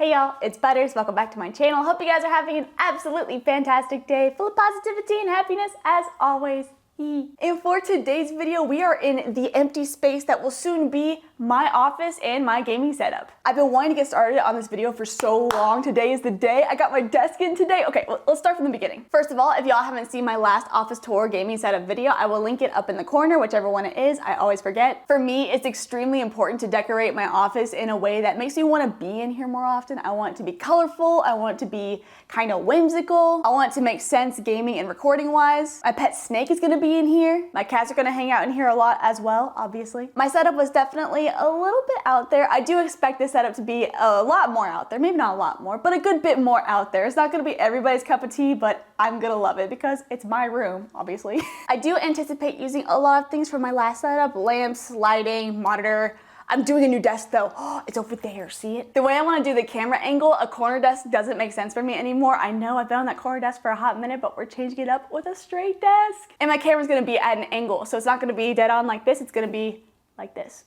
Hey y'all, it's Butters. Welcome back to my channel. Hope you guys are having an absolutely fantastic day, full of positivity and happiness as always. And for today's video, we are in the empty space that will soon be my office and my gaming setup. I've been wanting to get started on this video for so long. Today is the day. I got my desk in today. Okay, well, let's start from the beginning. First of all, if y'all haven't seen my last office tour gaming setup video, I will link it up in the corner, whichever one it is. I always forget. For me, it's extremely important to decorate my office in a way that makes me want to be in here more often. I want it to be colorful. I want it to be kind of whimsical. I want it to make sense gaming and recording wise. My pet snake is going to be in here. My cats are going to hang out in here a lot as well, obviously. My setup was definitely a little bit out there. I do expect this setup to be a lot more out there. Maybe not a lot more, but a good bit more out there. It's not going to be everybody's cup of tea, but I'm going to love it because it's my room, obviously. I do anticipate using a lot of things from my last setup: lamps, lighting, monitor. I'm doing a new desk though. Oh, it's over there, see it? The way I want to do the camera angle, a corner desk doesn't make sense for me anymore. I know I've been on that corner desk for a hot minute, but we're changing it up with a straight desk. And my camera's gonna be at an angle, so it's not gonna be dead on like this, it's gonna be like this.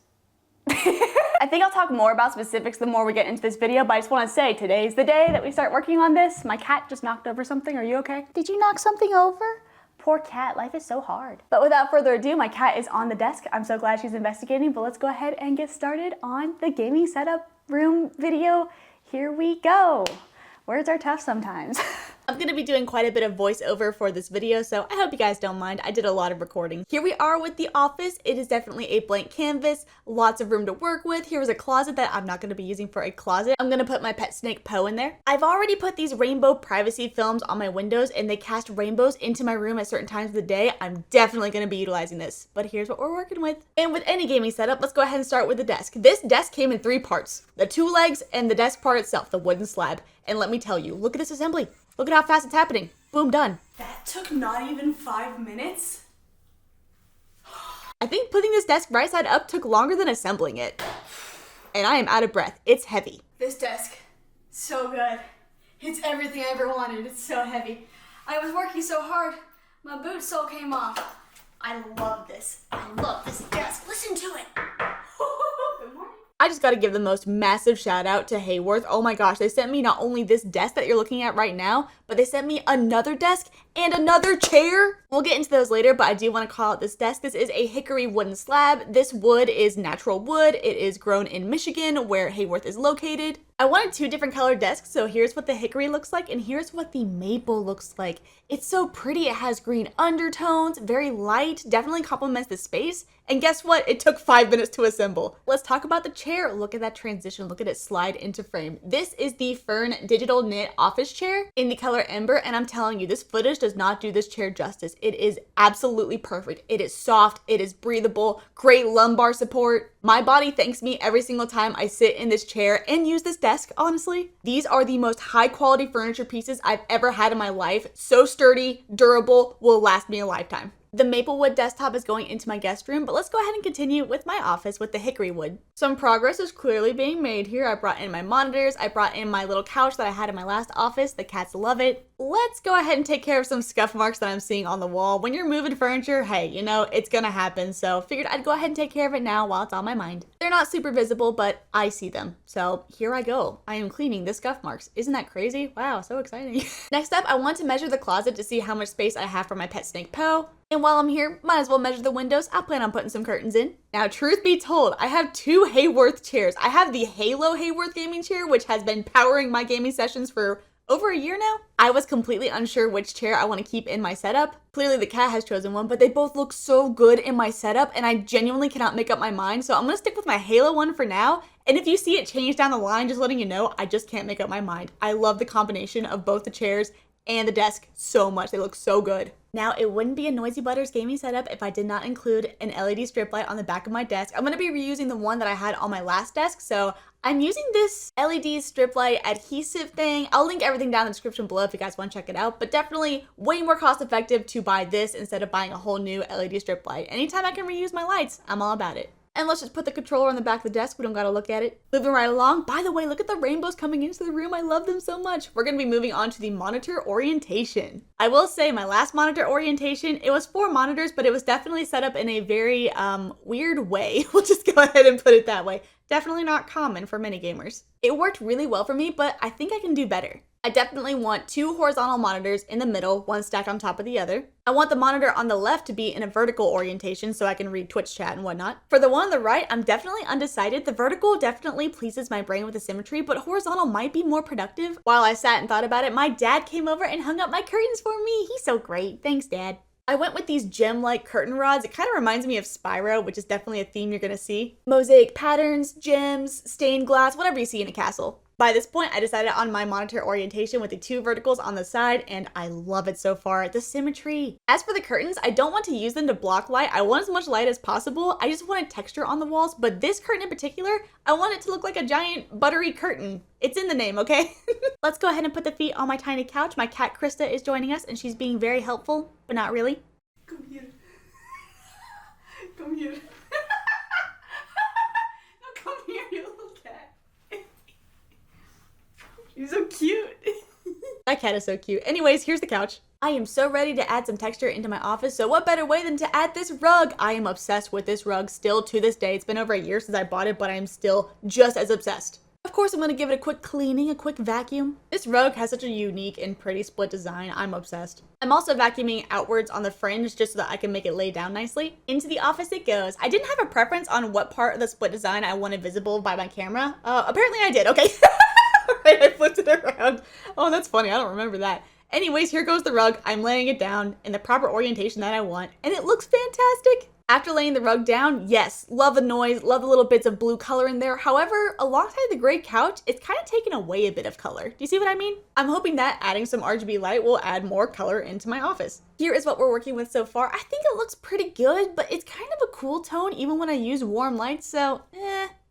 I think I'll talk more about specifics the more we get into this video, but I just want to say today's the day that we start working on this. My cat just knocked over something. Are you okay? Did you knock something over? Poor cat, life is so hard. But without further ado, my cat is on the desk. I'm so glad she's investigating, but let's go ahead and get started on the gaming setup room video. Here we go. Words are tough sometimes. I'm gonna be doing quite a bit of voiceover for this video, so I hope you guys don't mind. I did a lot of recording. Here we are with the office. It is definitely a blank canvas, lots of room to work with. Here is a closet that I'm not gonna be using for a closet. I'm gonna put my pet snake Poe in there. I've already put these rainbow privacy films on my windows and they cast rainbows into my room at certain times of the day. I'm definitely gonna be utilizing this, but here's what we're working with. And with any gaming setup, let's go ahead and start with the desk. This desk came in 3 parts: the 2 legs and the desk part itself, the wooden slab. And let me tell you, look at this assembly. Look at how fast it's happening. Boom, done. That took not even 5 minutes. I think putting this desk right side up took longer than assembling it. And I am out of breath. It's heavy. This desk, so good. It's everything I ever wanted. It's so heavy. I was working so hard, my boot sole came off. I love this. I love this desk. Listen to it. Good morning. I just gotta give the most massive shout out to HAWORTH. Oh my gosh, they sent me not only this desk that you're looking at right now, but they sent me another desk and another chair. We'll get into those later, but I do want to call out this desk. This is a hickory wooden slab. This wood is natural wood. It is grown in Michigan, where HAWORTH is located. I wanted 2 different colored desks, so here's what the hickory looks like and here's what the maple looks like. It's so pretty. It has green undertones, very light, definitely complements the space. And guess what? It took 5 minutes to assemble. Let's talk about the chair. Look at that transition. Look at it slide into frame. This is the Fern Digital Knit office chair in the color Ember, and I'm telling you, this footage does not do this chair justice. It is absolutely perfect. It is soft, it is breathable, great lumbar support. My body thanks me every single time I sit in this chair and use this desk, honestly. These are the most high quality furniture pieces I've ever had in my life. So sturdy, durable, will last me a lifetime. The maple wood desktop is going into my guest room, but let's go ahead and continue with my office with the hickory wood. Some progress is clearly being made here. I brought in my monitors, I brought in my little couch that I had in my last office. The cats love it. Let's go ahead and take care of some scuff marks that I'm seeing on the wall. When you're moving furniture, hey, you know, it's gonna happen, so figured I'd go ahead and take care of it now while it's on my mind. They're not super visible, but I see them. So here I go. I am cleaning the scuff marks. Isn't that crazy? Wow, so exciting. Next up, I want to measure the closet to see how much space I have for my pet snake Poe. And while I'm here, might as well measure the windows. I plan on putting some curtains in. Now, truth be told, I have 2 HAWORTH chairs. I have the Halo HAWORTH gaming chair, which has been powering my gaming sessions for over a year now. I was completely unsure which chair I want to keep in my setup. Clearly the cat has chosen one, but they both look so good in my setup and I genuinely cannot make up my mind. So I'm gonna stick with my Halo one for now. And if you see it change down the line, just letting you know, I just can't make up my mind. I love the combination of both the chairs and the desk so much. They look so good. Now, it wouldn't be a NoisyButters gaming setup if I did not include an LED strip light on the back of my desk. I'm gonna be reusing the one that I had on my last desk, so I'm using this LED strip light adhesive thing. I'll link everything down in the description below if you guys want to check it out, but definitely way more cost effective to buy this instead of buying a whole new LED strip light. Anytime I can reuse my lights, I'm all about it. And let's just put the controller on the back of the desk. We don't gotta look at it. Moving right along. By the way, look at the rainbows coming into the room. I love them so much. We're gonna be moving on to the monitor orientation. I will say my last monitor orientation, it was 4 monitors, but it was definitely set up in a very weird way. We'll just go ahead and put it that way. Definitely not common for many gamers. It worked really well for me, but I think I can do better. I definitely want 2 horizontal monitors in the middle, one stacked on top of the other. I want the monitor on the left to be in a vertical orientation so I can read Twitch chat and whatnot. For the one on the right, I'm definitely undecided. The vertical definitely pleases my brain with the symmetry, but horizontal might be more productive. While I sat and thought about it, my dad came over and hung up my curtains for me. He's so great. Thanks, Dad. I went with these gem-like curtain rods. It kind of reminds me of Spyro, which is definitely a theme you're gonna see. Mosaic patterns, gems, stained glass, whatever you see in a castle. By this point, I decided on my monitor orientation with the 2 verticals on the side, and I love it so far. The symmetry. As for the curtains, I don't want to use them to block light. I want as much light as possible. I just wanted texture on the walls, but this curtain in particular, I want it to look like a giant buttery curtain. It's in the name, okay? Let's go ahead and put the feet on my tiny couch. My cat Krista is joining us, and she's being very helpful, but not really. Come here. Come here. No, come here, you little cat. You're so cute. That cat is so cute. Anyways, here's the couch. I am so ready to add some texture into my office, so what better way than to add this rug? I am obsessed with this rug still to this day. It's been over a year since I bought it, but I am still just as obsessed. Of course, I'm gonna give it a quick cleaning, a quick vacuum. This rug has such a unique and pretty split design. I'm obsessed. I'm also vacuuming outwards on the fringe just so that I can make it lay down nicely. Into the office it goes. I didn't have a preference on what part of the split design I wanted visible by my camera. Apparently I did, okay. Right, I flipped it around. Oh, that's funny. I don't remember that. Anyways, here goes the rug. I'm laying it down in the proper orientation that I want, and it looks fantastic. After laying the rug down, yes, love the noise, love the little bits of blue color in there. However, alongside the gray couch, it's kind of taken away a bit of color. Do you see what I mean? I'm hoping that adding some RGB light will add more color into my office. Here is what we're working with so far. I think it looks pretty good, but it's kind of a cool tone even when I use warm lights, so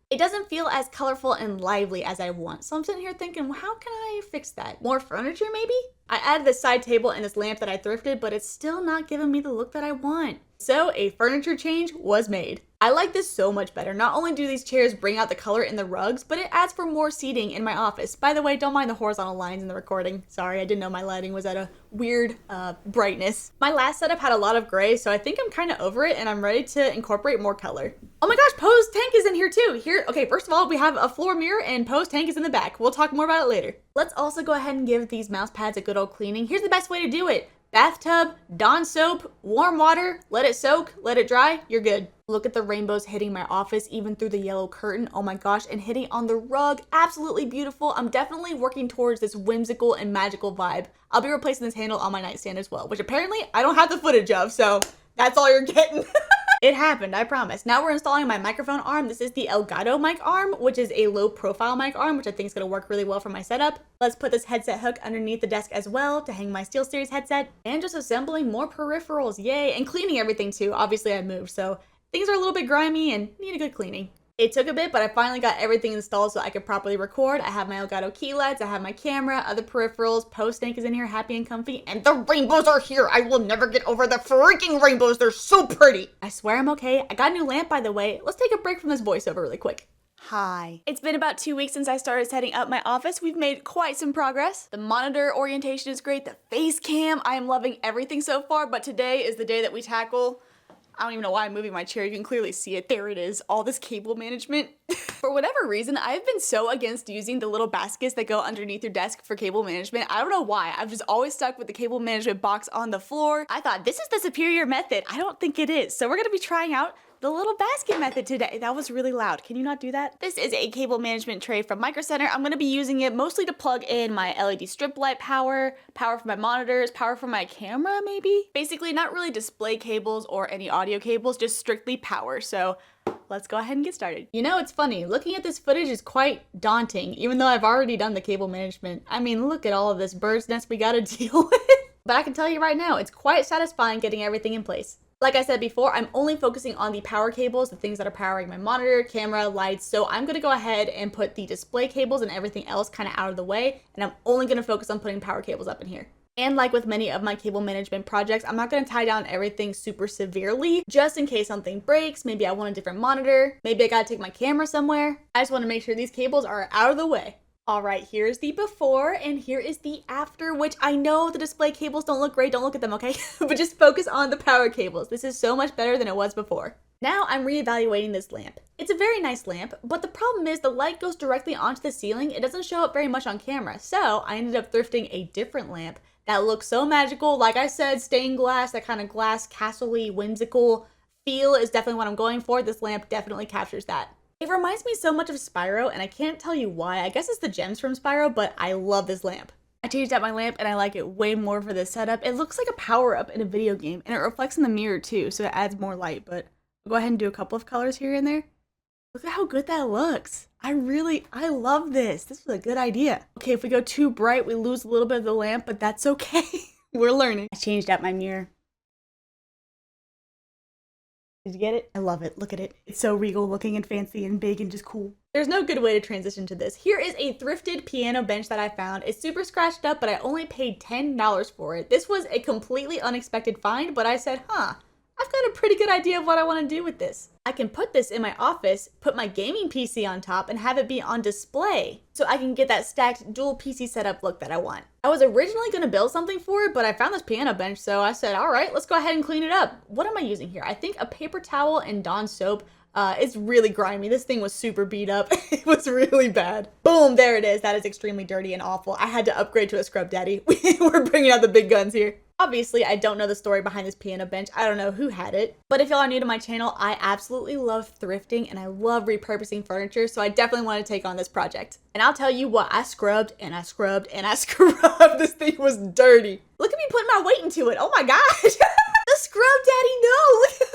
It doesn't feel as colorful and lively as I want. So I'm sitting here thinking, well, how can I fix that? More furniture maybe? I added this side table and this lamp that I thrifted, but it's still not giving me the look that I want. So a furniture change was made. I like this so much better. Not only do these chairs bring out the color in the rugs, but it adds for more seating in my office. By the way, don't mind the horizontal lines in the recording. Sorry, I didn't know my lighting was at a weird brightness. My last setup had a lot of gray, so I think I'm kind of over it and I'm ready to incorporate more color. Oh my gosh, Poe's tank is in here too. Okay, first of all, we have a floor mirror and Poe's tank is in the back. We'll talk more about it later. Let's also go ahead and give these mouse pads a good old cleaning. Here's the best way to do it. Bathtub, Dawn soap, warm water, let it soak, let it dry, you're good. Look at the rainbows hitting my office, even through the yellow curtain, oh my gosh, and hitting on the rug, absolutely beautiful. I'm definitely working towards this whimsical and magical vibe. I'll be replacing this handle on my nightstand as well, which apparently I don't have the footage of, so that's all you're getting. It happened, I promise. Now we're installing my microphone arm. This is the Elgato mic arm, which is a low profile mic arm, which I think is gonna work really well for my setup. Let's put this headset hook underneath the desk as well to hang my SteelSeries headset, and just assembling more peripherals, yay, and cleaning everything too. Obviously I moved, so things are a little bit grimy and need a good cleaning. It took a bit, but I finally got everything installed so I could properly record. I have my Elgato key lights, I have my camera, other peripherals, Post Tank is in here happy and comfy, and the rainbows are here! I will never get over the freaking rainbows, they're so pretty! I swear I'm okay. I got a new lamp, by the way. Let's take a break from this voiceover really quick. Hi. It's been about 2 weeks since I started setting up my office. We've made quite some progress. The monitor orientation is great, the face cam, I am loving everything so far, but today is the day that we tackle I don't even know why I'm moving my chair. You can clearly see it. There it is. All this cable management. For whatever reason, I've been so against using the little baskets that go underneath your desk for cable management. I don't know why. I've just always stuck with the cable management box on the floor. I thought this is the superior method. I don't think it is. So we're gonna be trying out the little basket method today. That was really loud. Can you not do that? This is a cable management tray from Micro Center. I'm gonna be using it mostly to plug in my LED strip light power for my monitors, power for my camera maybe? Basically not really display cables or any audio cables, just strictly power. So let's go ahead and get started. You know, it's funny, looking at this footage is quite daunting, even though I've already done the cable management. I mean, look at all of this bird's nest we gotta deal with. But I can tell you right now, it's quite satisfying getting everything in place. Like I said before, I'm only focusing on the power cables, the things that are powering my monitor, camera, lights, so I'm gonna go ahead and put the display cables and everything else kind of out of the way, and I'm only gonna focus on putting power cables up in here. And like with many of my cable management projects, I'm not going to tie down everything super severely, just in case something breaks. Maybe I want a different monitor. Maybe I got to take my camera somewhere. I just want to make sure these cables are out of the way. All right, here's the before and here is the after, which I know the display cables don't look great. Don't look at them, okay? But just focus on the power cables. This is so much better than it was before. Now I'm reevaluating this lamp. It's a very nice lamp, but the problem is the light goes directly onto the ceiling. It doesn't show up very much on camera. So I ended up thrifting a different lamp that looks so magical. Like I said, stained glass, that kind of glass castle-y, whimsical feel is definitely what I'm going for. This lamp definitely captures that. It reminds me so much of Spyro, and I can't tell you why. I guess it's the gems from Spyro, but I love this lamp. I changed out my lamp and I like it way more for this setup. It looks like a power-up in a video game, and it reflects in the mirror too, so it adds more light, but I'll go ahead and do a couple of colors here and there. Look at how good that looks. I love this. This was a good idea. Okay, if we go too bright, we lose a little bit of the lamp, but that's okay. We're learning. I changed out my mirror. Did you get it? I love it. Look at it. It's so regal looking and fancy and big and just cool. There's no good way to transition to this. Here is a thrifted piano bench that I found. It's super scratched up, but I only paid $10 for it. This was a completely unexpected find, but I said, I've got a pretty good idea of what I want to do with this. I can put this in my office, put my gaming PC on top, and have it be on display so I can get that stacked dual PC setup look that I want. I was originally going to build something for it, but I found this piano bench, so I said, all right, let's go ahead and clean it up. What am I using here? I think a paper towel and Dawn soap. It's really grimy. This thing was super beat up. It was really bad. Boom, there it is. That is extremely dirty and awful. I had to upgrade to a scrub daddy. We're bringing out the big guns here. Obviously, I don't know the story behind this piano bench. I don't know who had it. But if y'all are new to my channel, I absolutely love thrifting and I love repurposing furniture, so I definitely want to take on this project. And I'll tell you what, I scrubbed and I scrubbed and I scrubbed. This thing was dirty. Look at me putting my weight into it. Oh my gosh. The scrub daddy, no.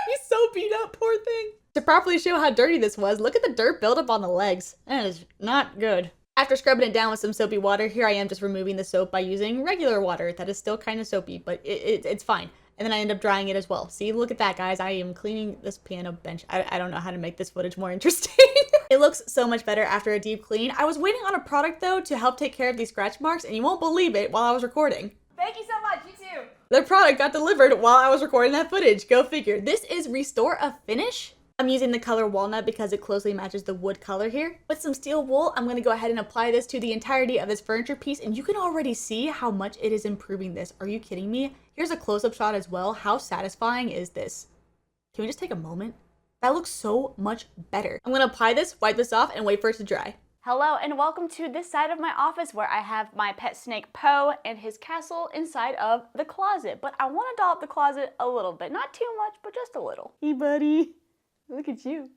He's so beat up, poor thing. To properly show how dirty this was, look at the dirt buildup on the legs. That is not good. After scrubbing it down with some soapy water, here I am just removing the soap by using regular water. That is still kind of soapy, but it's fine. And then I end up drying it as well. See, look at that, guys. I am cleaning this piano bench. I don't know how to make this footage more interesting. It looks so much better after a deep clean. I was waiting on a product, though, to help take care of these scratch marks, and you won't believe it while I was recording. Thank you so much, you too. The product got delivered while I was recording that footage. Go figure. This is Restore a Finish. I'm using the color walnut because it closely matches the wood color here. With some steel wool, I'm going to go ahead and apply this to the entirety of this furniture piece, and you can already see how much it is improving this. Are you kidding me? Here's a close-up shot as well. How satisfying is this? Can we just take a moment? That looks so much better. I'm going to apply this, wipe this off, and wait for it to dry. Hello and welcome to this side of my office where I have my pet snake Poe and his castle inside of the closet. But I want to doll up the closet a little bit. Not too much, but just a little. Hey buddy. Look at you.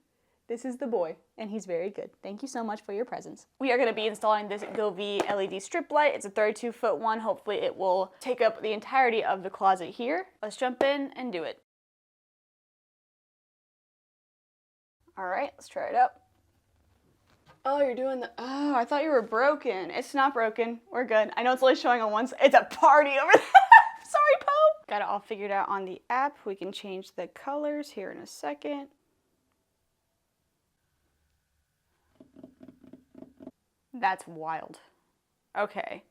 This is the boy, and he's very good. Thank you so much for your presence. We are going to be installing this Govee LED strip light. It's a 32-foot one. Hopefully it will take up the entirety of the closet here. Let's jump in and do it. All right, let's try it up. Oh, you're doing the, oh, I thought you were broken. It's not broken. We're good. I know it's only showing on one side. It's a party over there. Sorry, Poe. Got it all figured out on the app. We can change the colors here in a second. That's wild. Okay.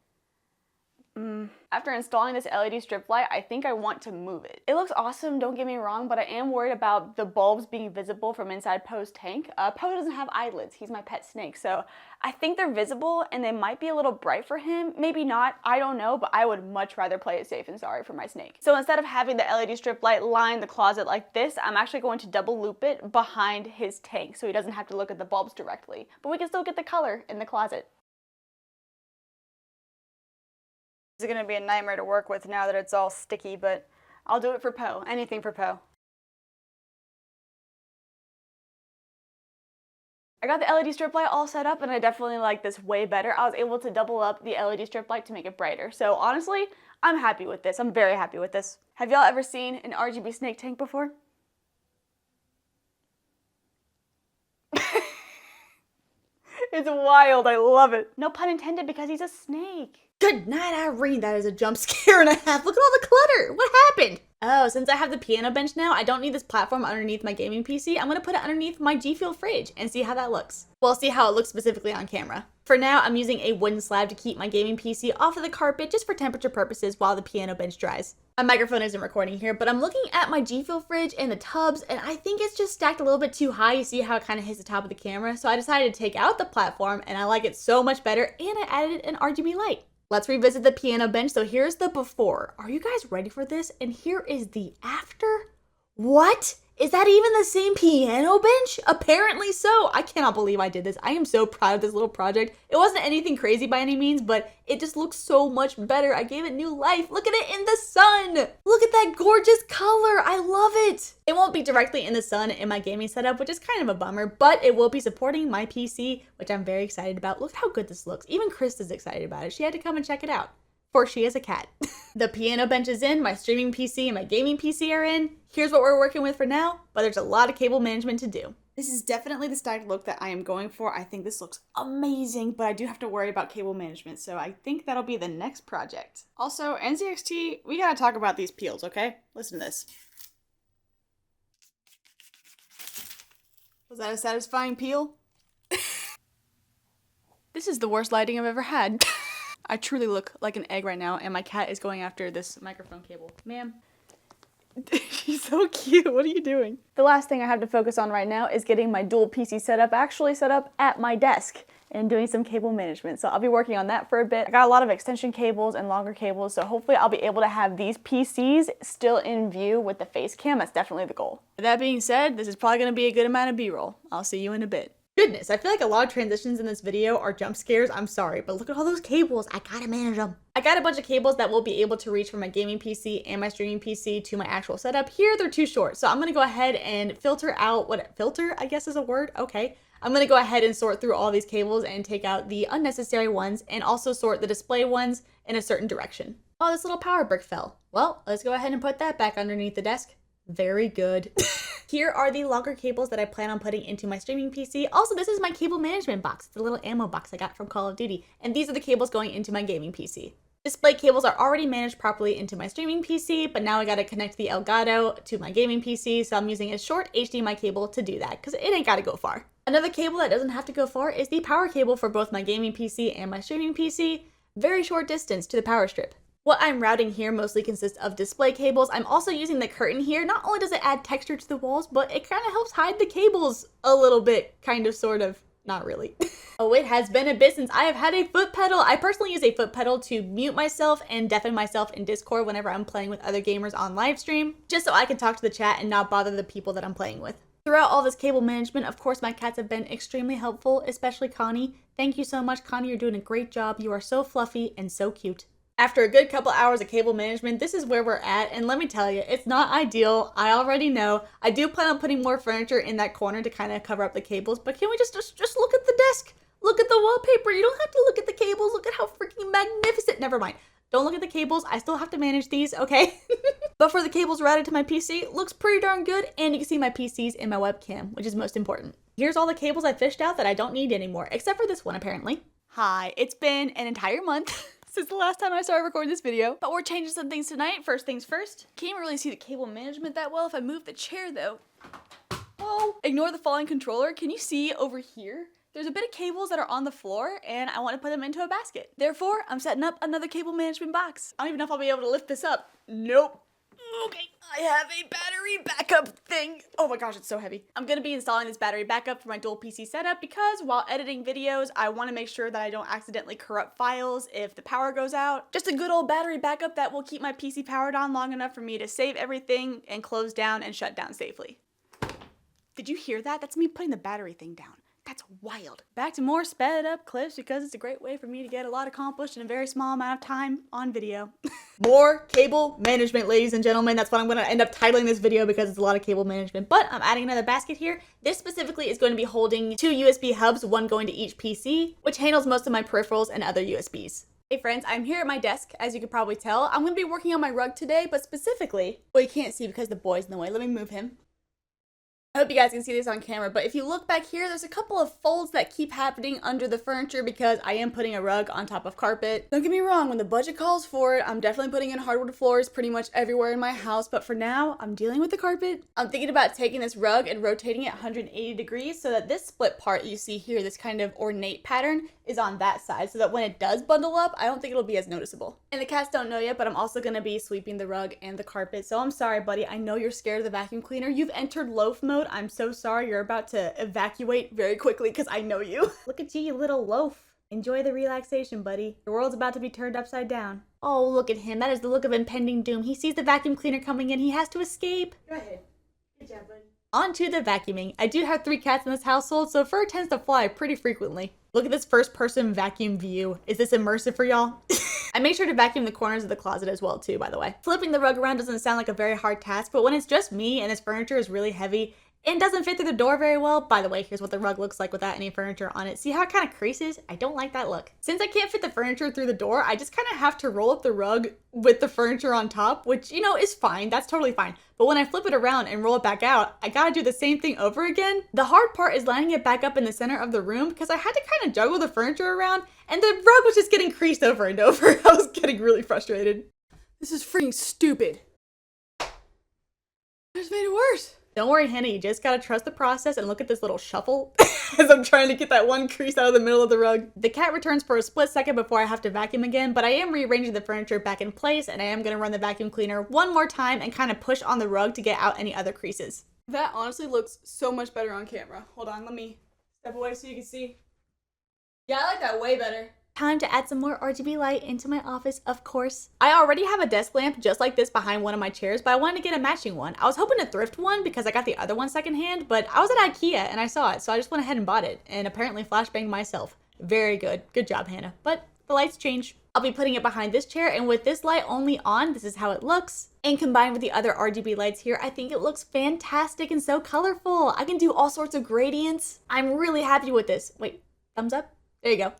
After installing this LED strip light, I think I want to move it. It looks awesome, don't get me wrong, but I am worried about the bulbs being visible from inside Poe's tank. Poe doesn't have eyelids, he's my pet snake, so I think they're visible and they might be a little bright for him. Maybe not, I don't know, but I would much rather play it safe and sorry for my snake. So instead of having the LED strip light line the closet like this, I'm actually going to double loop it behind his tank so he doesn't have to look at the bulbs directly. But we can still get the color in the closet. It's gonna be a nightmare to work with now that it's all sticky, but I'll do it for Poe. Anything for Poe. I got the LED strip light all set up and I definitely like this way better. I was able to double up the LED strip light to make it brighter. So honestly, I'm happy with this. I'm very happy with this. Have y'all ever seen an RGB snake tank before? It's wild, I love it. No pun intended because he's a snake. Good night, Irene. That is a jump scare and a half. Look at all the clutter. What happened? Oh, since I have the piano bench now, I don't need this platform underneath my gaming PC. I'm gonna put it underneath my G Fuel fridge and see how that looks. Well, see how it looks specifically on camera. For now, I'm using a wooden slab to keep my gaming PC off of the carpet just for temperature purposes while the piano bench dries. My microphone isn't recording here, but I'm looking at my G Fuel fridge and the tubs, and I think it's just stacked a little bit too high. You see how it kind of hits the top of the camera? So I decided to take out the platform, and I like it so much better, and I added an RGB light. Let's revisit the piano bench. So here's the before. Are you guys ready for this? And here is the after. What? Is that even the same piano bench? Apparently so. I cannot believe I did this. I am so proud of this little project. It wasn't anything crazy by any means, but it just looks so much better. I gave it new life. Look at it in the sun. Look at that gorgeous color. I love it. It won't be directly in the sun in my gaming setup, which is kind of a bummer, but it will be supporting my PC, which I'm very excited about. Look how good this looks. Even Krista's excited about it. She had to come and check it out. For she is a cat. The piano bench is in, my streaming PC and my gaming PC are in. Here's what we're working with for now, but there's a lot of cable management to do. This is definitely the stacked look that I am going for. I think this looks amazing, but I do have to worry about cable management, so I think that'll be the next project. Also, NZXT, we gotta talk about these peels, okay? Listen to this. Was that a satisfying peel? This is the worst lighting I've ever had. I truly look like an egg right now, and my cat is going after this microphone cable. Ma'am. She's so cute. What are you doing? The last thing I have to focus on right now is getting my dual PC setup actually set up at my desk and doing some cable management. So I'll be working on that for a bit. I got a lot of extension cables and longer cables, so hopefully I'll be able to have these PCs still in view with the FaceCam. That's definitely the goal. With that being said, this is probably going to be a good amount of B-roll. I'll see you in a bit. Goodness, I feel like a lot of transitions in this video are jump scares. I'm sorry, but look at all those cables. I gotta manage them. I got a bunch of cables that will be able to reach from my gaming PC and my streaming PC to my actual setup. Here, they're too short, so I'm gonna go ahead and filter out filter, I guess is a word? Okay. I'm gonna go ahead and sort through all these cables and take out the unnecessary ones and also sort the display ones in a certain direction. Oh, this little power brick fell. Well, let's go ahead and put that back underneath the desk. Very good. Here are the longer cables that I plan on putting into my streaming PC. Also, this is my cable management box, the little ammo box I got from Call of Duty. And these are the cables going into my gaming PC. Display cables are already managed properly into my streaming PC, but now I gotta connect the Elgato to my gaming PC, so I'm using a short HDMI cable to do that, because it ain't gotta go far. Another cable that doesn't have to go far is the power cable for both my gaming PC and my streaming PC. Very short distance to the power strip. What I'm routing here mostly consists of display cables. I'm also using the curtain here. Not only does it add texture to the walls, but it kind of helps hide the cables a little bit, kind of, sort of. Not really. Oh, it has been a bit since I have had a foot pedal. I personally use a foot pedal to mute myself and deafen myself in Discord whenever I'm playing with other gamers on live stream, just so I can talk to the chat and not bother the people that I'm playing with. Throughout all this cable management, of course, my cats have been extremely helpful, especially Connie. Thank you so much, Connie. You're doing a great job. You are so fluffy and so cute. After a good couple hours of cable management, this is where we're at, and let me tell you, it's not ideal. I already know. I do plan on putting more furniture in that corner to kind of cover up the cables, but can we just look at the desk? Look at the wallpaper. You don't have to look at the cables. Look at how freaking magnificent. Never mind. Don't look at the cables. I still have to manage these, okay? But for the cables routed to my PC, looks pretty darn good, and you can see my PCs in my webcam, which is most important. Here's all the cables I fished out that I don't need anymore, except for this one, apparently. Hi, it's been an entire month since the last time I started recording this video, but we're changing some things tonight. First things first. Can't even really see the cable management that well if I move the chair though. Oh, ignore the falling controller. Can you see over here? There's a bit of cables that are on the floor and I want to put them into a basket. Therefore, I'm setting up another cable management box. I don't even know if I'll be able to lift this up. Nope. Okay, I have a battery backup thing. Oh my gosh, it's so heavy. I'm gonna be installing this battery backup for my dual PC setup because while editing videos, I wanna make sure that I don't accidentally corrupt files if the power goes out. Just a good old battery backup that will keep my PC powered on long enough for me to save everything and close down and shut down safely. Did you hear that? That's me putting the battery thing down. That's wild. Back to more sped up clips because it's a great way for me to get a lot accomplished in a very small amount of time on video. More cable management, ladies and gentlemen. That's what I'm going to end up titling this video because it's a lot of cable management. But I'm adding another basket here. This specifically is going to be holding 2 USB hubs, one going to each PC, which handles most of my peripherals and other USBs. Hey friends, I'm here at my desk. As you can probably tell, I'm going to be working on my rug today, but specifically, well, you can't see because the boy's in the way. Let me move him. I hope you guys can see this on camera, but if you look back here, there's a couple of folds that keep happening under the furniture because I am putting a rug on top of carpet. Don't get me wrong, when the budget calls for it, I'm definitely putting in hardwood floors pretty much everywhere in my house, but for now, I'm dealing with the carpet. I'm thinking about taking this rug and rotating it 180 degrees so that this split part you see here, this kind of ornate pattern, is on that side so that when it does bundle up, I don't think it'll be as noticeable. And the cats don't know yet, but I'm also gonna be sweeping the rug and the carpet, so I'm sorry, buddy. I know you're scared of the vacuum cleaner. You've entered loaf mode. I'm so sorry. You're about to evacuate very quickly because I know you. Look at you, you little loaf. Enjoy the relaxation, buddy. Your world's about to be turned upside down. Oh, look at him. That is the look of impending doom. He sees the vacuum cleaner coming in. He has to escape. Go ahead. Good job, buddy. On to the vacuuming. I do have 3 cats in this household, so fur tends to fly pretty frequently. Look at this first-person vacuum view. Is this immersive for y'all? I make sure to vacuum the corners of the closet as well, too, by the way. Flipping the rug around doesn't sound like a very hard task, but when it's just me and this furniture is really heavy, and doesn't fit through the door very well. By the way, here's what the rug looks like without any furniture on it. See how it kind of creases? I don't like that look. Since I can't fit the furniture through the door, I just kind of have to roll up the rug with the furniture on top, which, you know, is fine. That's totally fine. But when I flip it around and roll it back out, I gotta do the same thing over again. The hard part is lining it back up in the center of the room because I had to kind of juggle the furniture around and the rug was just getting creased over and over. I was getting really frustrated. This is freaking stupid. I just made it worse. Don't worry, Hannah, you just gotta trust the process and look at this little shuffle as I'm trying to get that one crease out of the middle of the rug. The cat returns for a split second before I have to vacuum again, but I am rearranging the furniture back in place and I am gonna run the vacuum cleaner one more time and kind of push on the rug to get out any other creases. That honestly looks so much better on camera. Hold on, let me step away so you can see. Yeah, I like that way better. Time to add some more RGB light into my office, of course. I already have a desk lamp just like this behind one of my chairs, but I wanted to get a matching one. I was hoping to thrift one because I got the other one secondhand, but I was at IKEA and I saw it, so I just went ahead and bought it, and apparently flashbanged myself. Very good. Good job, Hannah. But the lights change. I'll be putting it behind this chair, and with this light only on, this is how it looks. And combined with the other RGB lights here, I think it looks fantastic and so colorful. I can do all sorts of gradients. I'm really happy with this. Wait, thumbs up? There you go.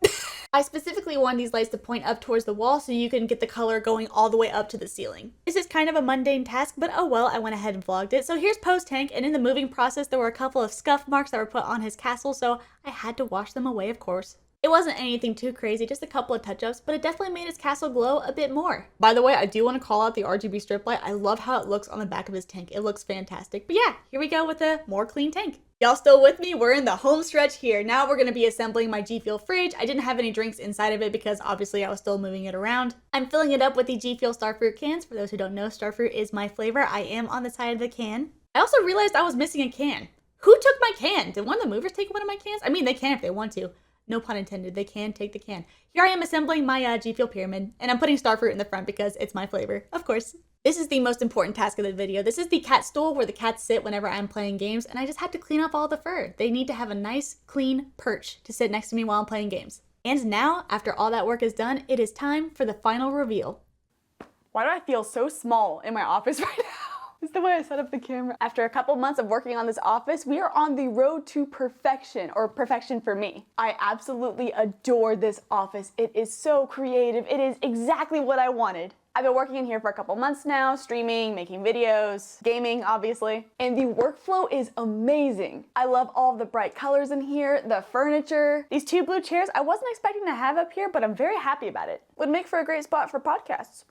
I specifically want these lights to point up towards the wall so you can get the color going all the way up to the ceiling. This is kind of a mundane task, but oh well, I went ahead and vlogged it. So here's post-Hank, and in the moving process, there were a couple of scuff marks that were put on his castle, so I had to wash them away, of course. It wasn't anything too crazy, just a couple of touch-ups, but it definitely made his castle glow a bit more. By the way, I do want to call out the RGB strip light. I love how it looks on the back of his tank. It looks fantastic. But yeah, here we go with a more clean tank. Y'all still with me? We're in the home stretch here. Now we're going to be assembling my G Fuel fridge. I didn't have any drinks inside of it because obviously I was still moving it around. I'm filling it up with the G Fuel Starfruit cans. For those who don't know, Starfruit is my flavor. I am on the side of the can. I also realized I was missing a can. Who took my can? Did one of the movers take one of my cans? I mean, they can if they want to. No pun intended, they can take the can. Here I am assembling my G Fuel pyramid, and I'm putting Starfruit in the front because it's my flavor, of course. This is the most important task of the video. This is the cat stool where the cats sit whenever I'm playing games, and I just have to clean up all the fur. They need to have a nice, clean perch to sit next to me while I'm playing games. And now, after all that work is done, it is time for the final reveal. Why do I feel so small in my office right now? It's the way I set up the camera. After a couple months of working on this office, we are on the road to perfection, or perfection for me. I absolutely adore this office. It is so creative. It is exactly what I wanted. I've been working in here for a couple months now, streaming, making videos, gaming, obviously. And the workflow is amazing. I love all of the bright colors in here, the furniture. These 2 blue chairs I wasn't expecting to have up here, but I'm very happy about it. Would make for a great spot for podcasts.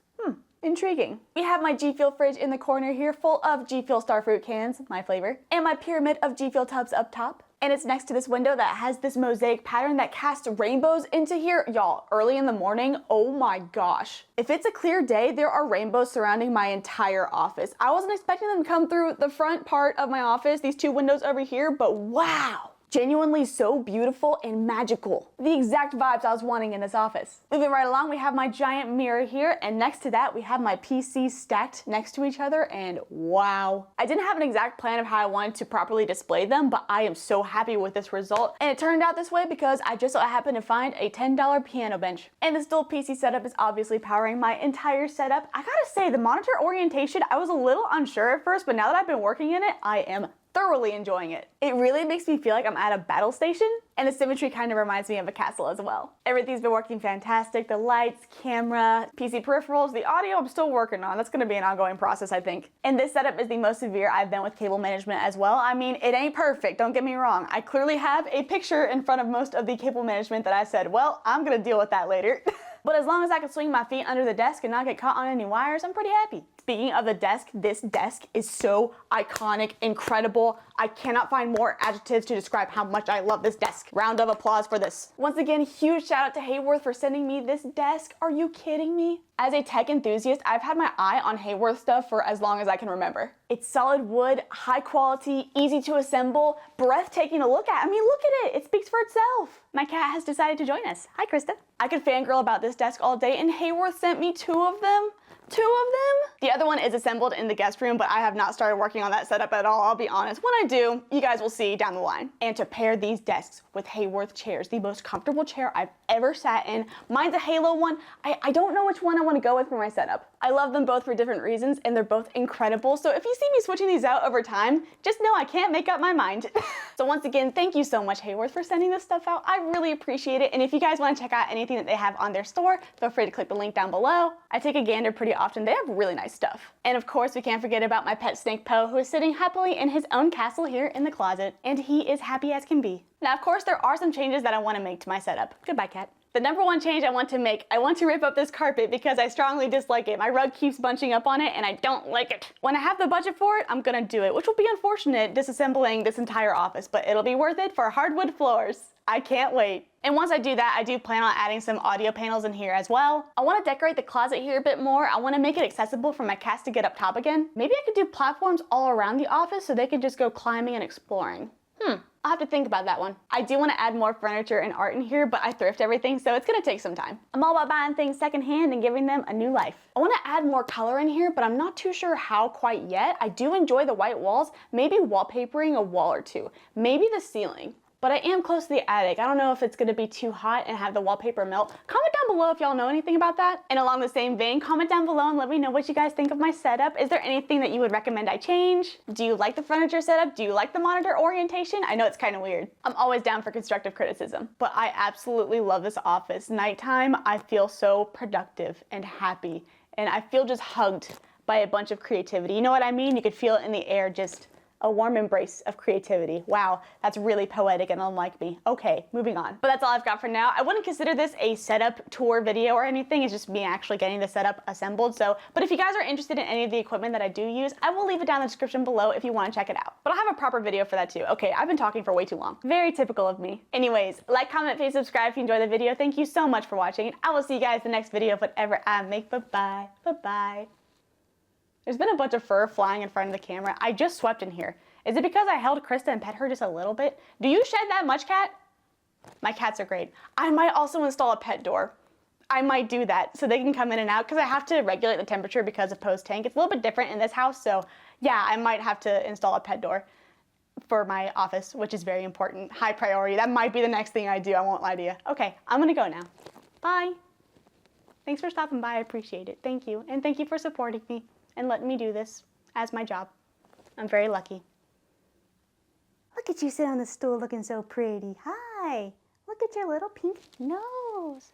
Intriguing. We have my G Fuel fridge in the corner here full of G Fuel Starfruit cans, my flavor, and my pyramid of G Fuel tubs up top. And it's next to this window that has this mosaic pattern that casts rainbows into here. Y'all, early in the morning, oh my gosh. If it's a clear day, there are rainbows surrounding my entire office. I wasn't expecting them to come through the front part of my office, these 2 windows over here, but wow. Genuinely so beautiful and magical. The exact vibes I was wanting in this office. Moving right along, we have my giant mirror here, and next to that, we have my PCs stacked next to each other, and wow. I didn't have an exact plan of how I wanted to properly display them, but I am so happy with this result, and it turned out this way because I just so happened to find a $10 piano bench. And this dual PC setup is obviously powering my entire setup. I gotta say, the monitor orientation, I was a little unsure at first, but now that I've been working in it, I am thoroughly enjoying it. It really makes me feel like I'm at a battle station, and the symmetry kind of reminds me of a castle as well. Everything's been working fantastic. The lights, camera, PC peripherals, the audio I'm still working on. That's gonna be an ongoing process, I think. And this setup is the most severe I've been with cable management as well. I mean, it ain't perfect, don't get me wrong. I clearly have a picture in front of most of the cable management that I said, well, I'm gonna deal with that later. But as long as I can swing my feet under the desk and not get caught on any wires, I'm pretty happy. Speaking of the desk, this desk is so iconic, incredible. I cannot find more adjectives to describe how much I love this desk. Round of applause for this. Once again, huge shout out to HAWORTH for sending me this desk. Are you kidding me? As a tech enthusiast, I've had my eye on HAWORTH stuff for as long as I can remember. It's solid wood, high quality, easy to assemble, breathtaking to look at. I mean, look at it, it speaks for itself. My cat has decided to join us. Hi, Krista. I could fangirl about this desk all day, and HAWORTH sent me two of them. Two of them? The other one is assembled in the guest room, but I have not started working on that setup at all, I'll be honest. When I do, you guys will see down the line. And to pair these desks with HAWORTH chairs, the most comfortable chair I've ever sat in. Mine's a Halo one. I don't know which one I want to go with for my setup. I love them both for different reasons, and they're both incredible. So if you see me switching these out over time, just know I can't make up my mind. So once again, thank you so much, HAWORTH, for sending this stuff out. I really appreciate it. And if you guys want to check out anything that they have on their store, feel free to click the link down below. I take a gander pretty often. They have really nice stuff. And of course, we can't forget about my pet snake Poe, who is sitting happily in his own castle here in the closet. And he is happy as can be. Now, of course, there are some changes that I want to make to my setup. Goodbye, cat. The number one change I want to make, I want to rip up this carpet because I strongly dislike it. My rug keeps bunching up on it and I don't like it. When I have the budget for it, I'm gonna do it, which will be unfortunate disassembling this entire office, but it'll be worth it for hardwood floors. I can't wait. And once I do that, I do plan on adding some audio panels in here as well. I want to decorate the closet here a bit more. I want to make it accessible for my cats to get up top again. Maybe I could do platforms all around the office so they could just go climbing and exploring. I'll have to think about that one. I do want to add more furniture and art in here, but I thrift everything, so it's gonna take some time. I'm all about buying things secondhand and giving them a new life. I want to add more color in here, but I'm not too sure how quite yet. I do enjoy the white walls, maybe wallpapering a wall or two, maybe the ceiling. But I am close to the attic. I don't know if it's gonna be too hot and have the wallpaper melt. Comment down below if y'all know anything about that. And along the same vein, comment down below and let me know what you guys think of my setup. Is there anything that you would recommend I change? Do you like the furniture setup? Do you like the monitor orientation? I know it's kind of weird. I'm always down for constructive criticism, but I absolutely love this office. Nighttime, I feel so productive and happy, and I feel just hugged by a bunch of creativity. You know what I mean? You could feel it in the air, just a warm embrace of creativity. Wow, that's really poetic and unlike me. Okay, moving on. But that's all I've got for now. I wouldn't consider this a setup tour video or anything. It's just me actually getting the setup assembled. But if you guys are interested in any of the equipment that I do use, I will leave it down in the description below if you want to check it out. But I'll have a proper video for that too. Okay, I've been talking for way too long. Very typical of me. Anyways, like, comment, please subscribe if you enjoyed the video. Thank you so much for watching, and I will see you guys in the next video of whatever I make. Bye-bye. Bye-bye. There's been a bunch of fur flying in front of the camera. I just swept in here. Is it because I held Krista and pet her just a little bit? Do you shed that much, cat? My cats are great. I might also install a pet door. I might do that so they can come in and out because I have to regulate the temperature because of Poe's tank. It's a little bit different in this house, so yeah, I might have to install a pet door for my office, which is very important. High priority. That might be the next thing I do, I won't lie to you. Okay, I'm gonna go now. Bye. Thanks for stopping by, I appreciate it. Thank you, and thank you for supporting me and letting me do this as my job. I'm very lucky. Look at you sit on the stool looking so pretty. Hi, look at your little pink nose.